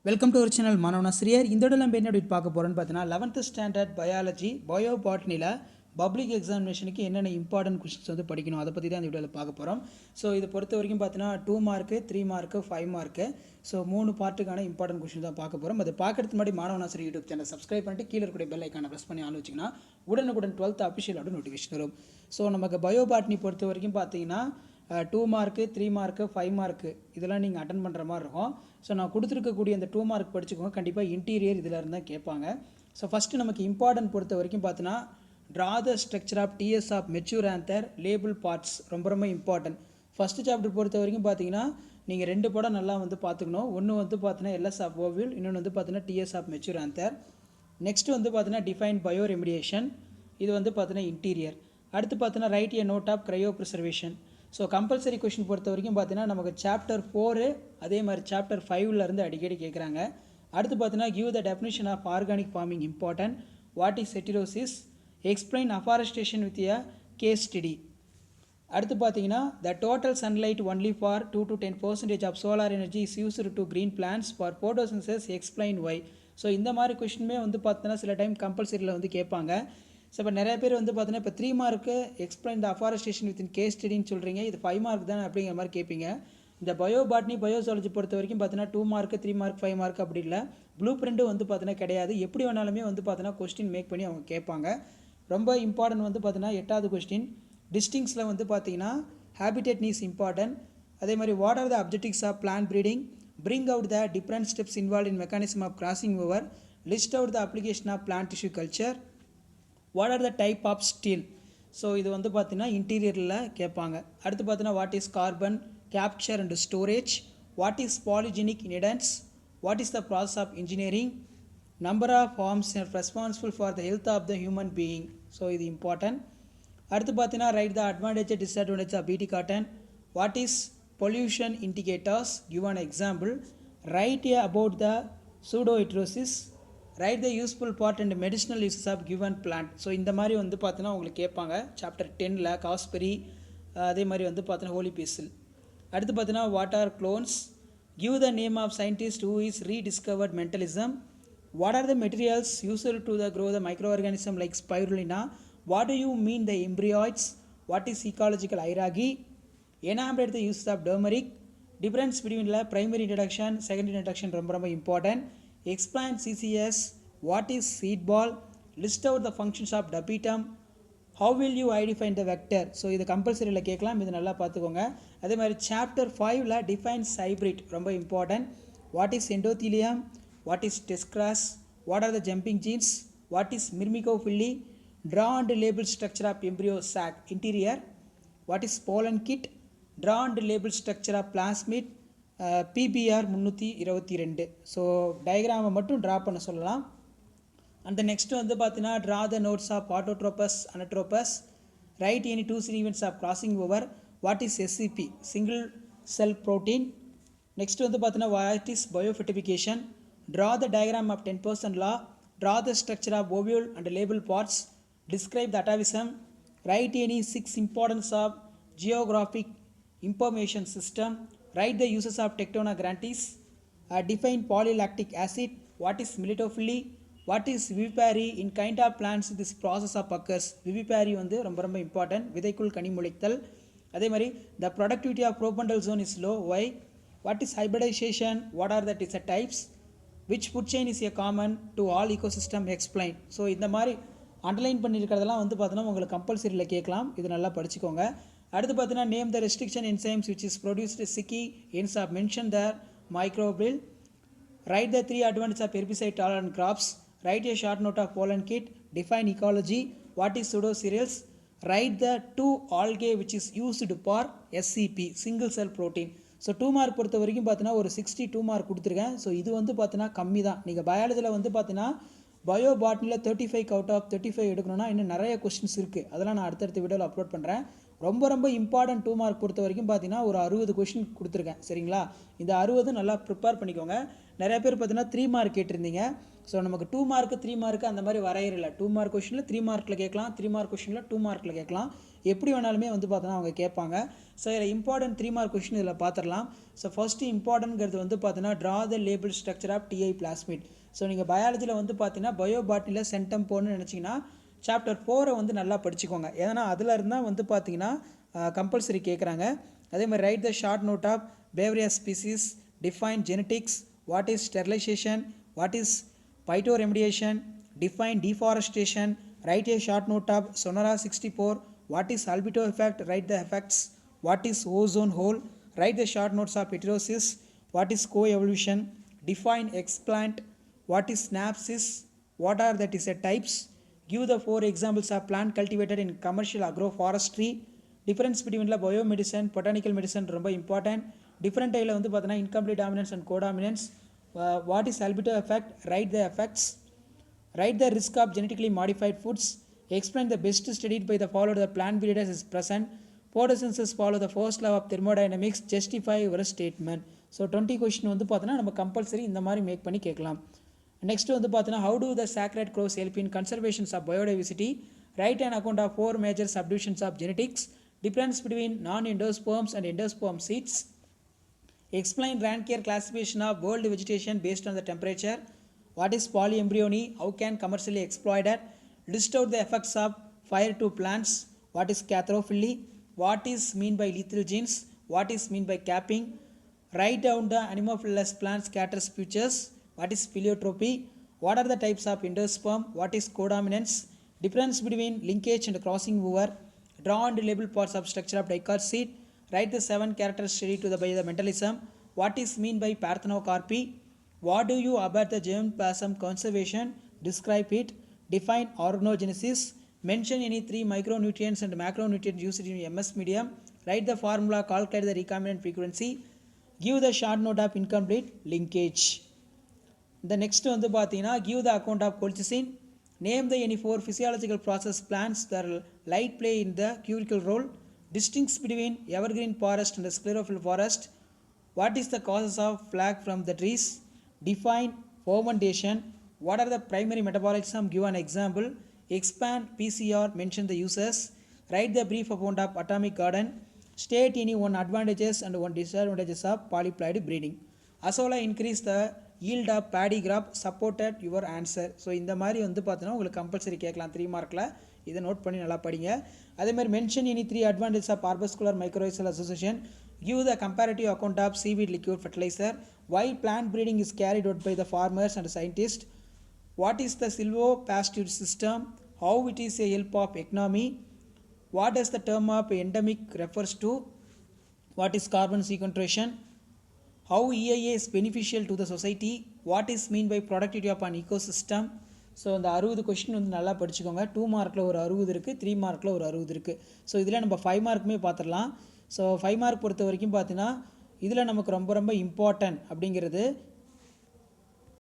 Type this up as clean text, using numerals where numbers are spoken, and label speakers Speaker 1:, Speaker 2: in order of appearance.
Speaker 1: Welcome to ஒரு channel மாணவனாசிரியர். இந்த வீடியோவில் நம்ம என்ன அப்டேட் பார்க்க போகிறோன்னு பார்த்தீங்கன்னா 11th ஸ்டாண்டர்ட் பயாலஜி பயோ-பாட்னியில் பப்ளிக் எக்ஸாமினேஷனுக்கு என்னென்ன இம்பார்ட்டன்ட் கொஸ்டின்ஸ் வந்து படிக்கணும் அதை பற்றி தான் இந்த வீடியோவில் பார்க்க போகிறோம். ஸோ இது பொறுத்த வரைக்கும் பார்த்தீங்கன்னா 2 மார்க்கு 3 மார்க்கு 5 மார்க்கு ஸோ 3 பார்ட்டுக்கான இம்பார்ட்டன்ட் கொஸ்டின் தான் பார்க்க போகிறோம். அது பார்க்கறதுக்கு முன்னாடி மாணவனாசிரியர் யூடியூப் சேனல் சப்ஸ்கிரைப் பண்ணிட்டு கீழே இருக்கக்கூடிய பெல் ஐக்கானை ப்ரெஸ் பண்ணி ஆன் வச்சிங்கன்னா உடனுக்குடன் 12th அஃபிஷியலோட நோட்டிஃபிகேஷன் வரும். ஸோ நமக்கு பயோ-பாட்னி பொறுத்த வரைக்கும் பார்த்தீங்கன்னா 2 மார்க்கு 3 மார்க்கு 5 மார்க்கு இதெல்லாம் நீங்கள் அட்டன் பண்ணுற மாதிரி இருக்கும். ஸோ நான் கொடுத்துருக்கக்கூடிய அந்த 2 மார்க் படிச்சுக்கோங்க. கண்டிப்பாக இன்டீரியர் இதில் இருந்தால் கேட்பாங்க. ஸோ ஃபஸ்ட்டு நமக்கு இம்பார்ட்டன்ட் பொறுத்த வரைக்கும் பார்த்தீங்கன்னா draw the structure of TS of mature anther label parts ரொம்ப இம்பார்ட்டன்ட். ஃபஸ்ட்டு சாப்டர் பொறுத்த வரைக்கும் பார்த்தீங்கன்னா நீங்கள் 2 படம் நல்லா வந்து பார்த்துக்கணும். ஒன்று வந்து பார்த்தீங்கன்னா எல்எஸ் ஆஃப் ஓவியல், இன்னொன்று வந்து பார்த்தீங்கன்னா TS of mature anther. Next வந்து பார்த்தீங்கன்னா டிஃபைன் பயோ ரெமிடியேஷன், இது வந்து பார்த்தீங்கன்னா இன்டீரியர். அடுத்து பார்த்தீங்கன்னா write a note of cryopreservation. So compulsory question பொறுத்த வரைக்கும் பார்த்தீங்கன்னா நமக்கு சாப்டர் 4 அதே மாதிரி சாப்டர் 5லேருந்து அடிக்கடி கேட்குறாங்க. அடுத்து பார்த்தீங்கன்னா give the definition of organic farming important, what is heterosis, explain afforestation with a case study. அடுத்து பார்த்தீங்கன்னா the total sunlight only for 2 to 10% of solar energy is used to green plants for photosynthesis, explain why. So இந்த மாதிரி கொஷினுமே வந்து பார்த்தீங்கன்னா சில time கம்பல்சரியில் வந்து கேட்பாங்க. So இப்போ நிறைய பேர் வந்து பார்த்தீங்கன்னா இப்போ 3 mark explain the afforestation with in case ஸ்டடின்னு சொல்கிறீங்க, இது 5 மார்க் தானே அப்படிங்கிற மாதிரி கேட்பீங்க. இந்த பயோ-பாட்னி பயோ-ஜூலஜி பொறுத்த வரைக்கும் பார்த்தீங்கன்னா 2 மார்க்கு 3 மார்க் 5 மார்க் அப்படி இல்லை, ப்ளூ பிரிண்ட்டும் வந்து பார்த்தீங்கன்னா கிடையாது. எப்படி வேணாலுமே வந்து பார்த்தீங்கன்னா கொஸ்டின் மேக் பண்ணி அவங்க கேட்பாங்க. ரொம்ப இம்பார்ட்டன்ட் வந்து பார்த்தீங்கன்னா 8வது கொஸ்டின் டிஸ்டிங்ஸில் வந்து பார்த்தீங்கன்னா ஹேபிடேட் நீஸ் இம்பார்ட்டன்ட். அதே மாதிரி what are the objectives of plant breeding, bring out the different steps involve in mechanism of crossing over, list out the application of plant tissue culture, what are the type of steel. So இது வந்து பார்த்தீங்கன்னா இன்டீரியரில் கேட்பாங்க. அடுத்து பார்த்தீங்கன்னா what is carbon capture and storage, what is polygenic inheritance, what is the process of engineering, number of forms responsible for the health of the human being. So இது important. அடுத்து பார்த்தீங்கன்னா write the advantage disadvantage of BT cotton, what is pollution indicators, give an example, write about the pseudo heterosis, write the useful part and medicinal uses of given plant. So இந்த மாதிரி வந்து பார்த்தீங்கன்னா உங்களுக்கு கேட்பாங்க chapter 10ல் காஸ்பெரி, அதே மாதிரி வந்து பார்த்தீங்கன்னா ஹோலி பீசில். அடுத்து பார்த்தீங்கன்னா what are clones, give the name of scientist who is rediscovered Mendelism, what are the materials used to the grow the micro organism like spirulina, what do you mean the embryoids, what is ecological hierarchy, enumerate the uses of turmeric, difference between the primary introduction secondary introduction ரொம்ப important, explain CCS, what is seed ball, list out the functions of tapetum, how will you identify the vector. So இது கம்பல்சரியில் கேட்கலாம், இது நல்லா பார்த்துக்கோங்க. அதே மாதிரி chapter 5ல் டிஃபைன்ஸ் ஹைப்ரிட் ரொம்ப important, what is endothelium, what is test cross, what are the jumping genes, what is myrmecophily, draw and label structure of embryo sac interior, what is pollen kit, draw and label structure of plasmid, PBR 322. So டயக்ராமை மட்டும் draw பண்ண சொல்லலாம். அந்த next வந்து பார்த்தீங்கன்னா draw the notes of orthotropous anatropous, write any 2 sequence of crossing over, what is SCP single cell protein. Next வந்து பார்த்தீங்கன்னா what is biofortification, draw the diagram of 10% law, draw the structure of ovule and label parts, describe the atavism, write any 6 importance of geographic information system, write the uses of Tectona grantis, define polylactic acid, what is militophily, what is vivipary, in kind of plants this process of occurs. vivipary வந்து ரொம்ப important, விதைக்குள் கனி முளைத்தல். அதே மாதிரி the productivity of propandal zone is low, why, what is hybridization, what are the types, which food chain is a common to all ecosystem, explain. So இந்த மாதிரி underline பண்ணியிருக்கிறதெல்லாம் வந்து பார்த்தீங்கன்னா உங்களுக்கு கம்பல்சரியில் கேட்கலாம், இது நல்லா படிச்சுக்கோங்க. அடுத்து பார்த்தீங்கன்னா name the restriction enzymes which is produced sticky ends of mention the மைக்ரோபில், ரைட் த 3 advantages ஆஃப் herbicide tolerant crops, write a short note of pollen kit, define ecology, what is pseudocereals, right the 2 algae which is used for SCP single cell protein. So 2 mark பொறுத்த வரைக்கும் பார்த்தீங்கன்னா ஒரு 62 mark கொடுத்துருக்கேன். So இது வந்து பார்த்தீங்கன்னா கம்மி தான். நீங்கள் பயாலஜியில் வந்து பார்த்தீங்கன்னா பயோ-பாட்னியில் 35 அவுட் ஆஃப் 35 எடுக்கணும்னா இன்னும் நிறைய கொஸ்டின்ஸ் இருக்குது, அதெல்லாம் நான் அடுத்தடுத்த வீடியோவில் அப்லோட் பண்ணுறேன். ரொம்ப இம்பார்ட்டன்ட் 2 மார்க் பொறுத்த வரைக்கும் பார்த்தீங்கன்னா ஒரு 60 கொஸ்டின் கொடுத்துருக்கேன், சரிங்களா. இந்த 60 நல்லா ப்ரிப்பேர் பண்ணிக்கோங்க. நிறைய பேர் பார்த்தீங்கன்னா 3 மார்க் கேட்டிருந்தீங்க, ஸோ நமக்கு 2 மார்க் 3 மார்க் அந்த மாதிரி வரையறல. 2 மார்க் கொஷினில் 3 மார்க்கில் கேட்கலாம், 3 மார்க் கொஷினில் 2 மார்க்கில் கேட்கலாம். எப்படி வேணாலுமே வந்து பார்த்தோன்னா அவங்க கேட்பாங்க. ஸோ இதில் இம்பார்ட்டன்ட் 3 மார்க் கொஷின் இதில் பார்த்துடலாம். ஸோ ஃபஸ்ட்டு இம்பார்ட்டன்ட்ங்கிறது வந்து பார்த்தீங்கன்னா draw the label structure of TI plasmid. So நீங்கள் பயாலஜியில் வந்து பார்த்தீங்கன்னா பயோபாட்னியில் சென்டம் போகணுன்னு நினச்சிங்கன்னா சாப்டர் 4 வந்து நல்லா படிச்சுக்கோங்க. ஏன்னா அதில் இருந்தால் வந்து பார்த்தீங்கன்னா கம்பல்சரி கேட்குறாங்க. அதே மாதிரி write the short note of various species, define genetics, what is sterilization, what is phytoremediation, define deforestation, write a short note of Sonora 64, what is albedo effect, write the effects, what is ozone hole, write the short notes of heterosis, what is coevolution, define explant, what is synapsis, what are the types, give the 4 examples of plant cultivated in commercial agroforestry, difference between the biomedicine, botanical medicine ரொம்ப important, different டைல வந்து பார்த்தீங்கன்னா incomplete dominance and codominance, what is albedo effect, write the effects, write the risk of genetically modified foods, explain the best studied by the followed the plant breeders is present, photosynthesis follow the first law of thermodynamics, justify your statement. So 20 question வந்து பார்த்தீங்கன்னா நம்ம compulsory இந்த மாதிரி make பண்ணி கேட்கலாம். Next வந்து பார்த்தீங்கன்னா how do the sacred crows help in conservation of biodiversity, write an account of 4 major subdivisions of genetics, difference between non-endosperms and endosperm seeds, explain Rankine classification of world vegetation based on the temperature, what is polyembryony, how can commercially exploited, list out the effects of fire to plants, what is cathrophyly, what is mean by lethal genes, what is mean by capping, write down the animophilous plant scatters features, what is pleiotropy, what are the types of endosperm, what is codominance, difference between linkage and crossing over, draw and label parts of structure of dicot seed, write the 7 characters study to the by the mentalism, what is mean by parthenocarpy, what do you about the germplasm conservation, describe it, define organogenesis, mention any 3 micronutrients and macronutrients used in MS medium, write the formula, calculate the recombinant frequency, give the short note of incomplete linkage. The next வந்து பார்த்தீங்கன்னா give the account of colchicine, name the any 4 physiological process plants that light play in the curicle role, distinguish between evergreen forest and sclerophyll forest, what is the causes of flag from the trees, define fermentation, what are the primary metabolism, give an example, expand PCR, mention the uses, write the brief account of atomic garden, state any 1 advantages and 1 disadvantages of polyploid breeding. Asola increase the yield of paddy crop, supported your answer. So இந்த மாதிரி வந்து பார்த்தீங்கன்னா உங்களுக்கு compulsory கேட்கலாம் 3 மார்க்கில். இதை note பண்ணி நல்லா படிங்க. அதே மாதிரி mention any 3 advantage of arbuscular mycorrhizal association, give the comparative account of seaweed liquid fertilizer, why plant breeding is carried out by the farmers and scientists, what is the silvopasture system, how it is a help of economy, what does the term of endemic refers to, what is carbon sequestration, how EIA is beneficial to the society, what is mean by productivity of an ecosystem. So இந்த 60 question வந்து நல்லா படிச்சுக்கோங்க. 2 மார்க்கில் ஒரு 60 இருக்குது, 3 மார்க்கில் ஒரு 60 இருக்குது. ஸோ இதில் நம்ம 5 மார்க்குமே பார்த்துடலாம். ஸோ 5 மார்க் பொறுத்த வரைக்கும் பார்த்தீங்கன்னா இதில் நமக்கு ரொம்ப ரொம்ப இம்பார்ட்டன்ட் அப்படிங்கிறது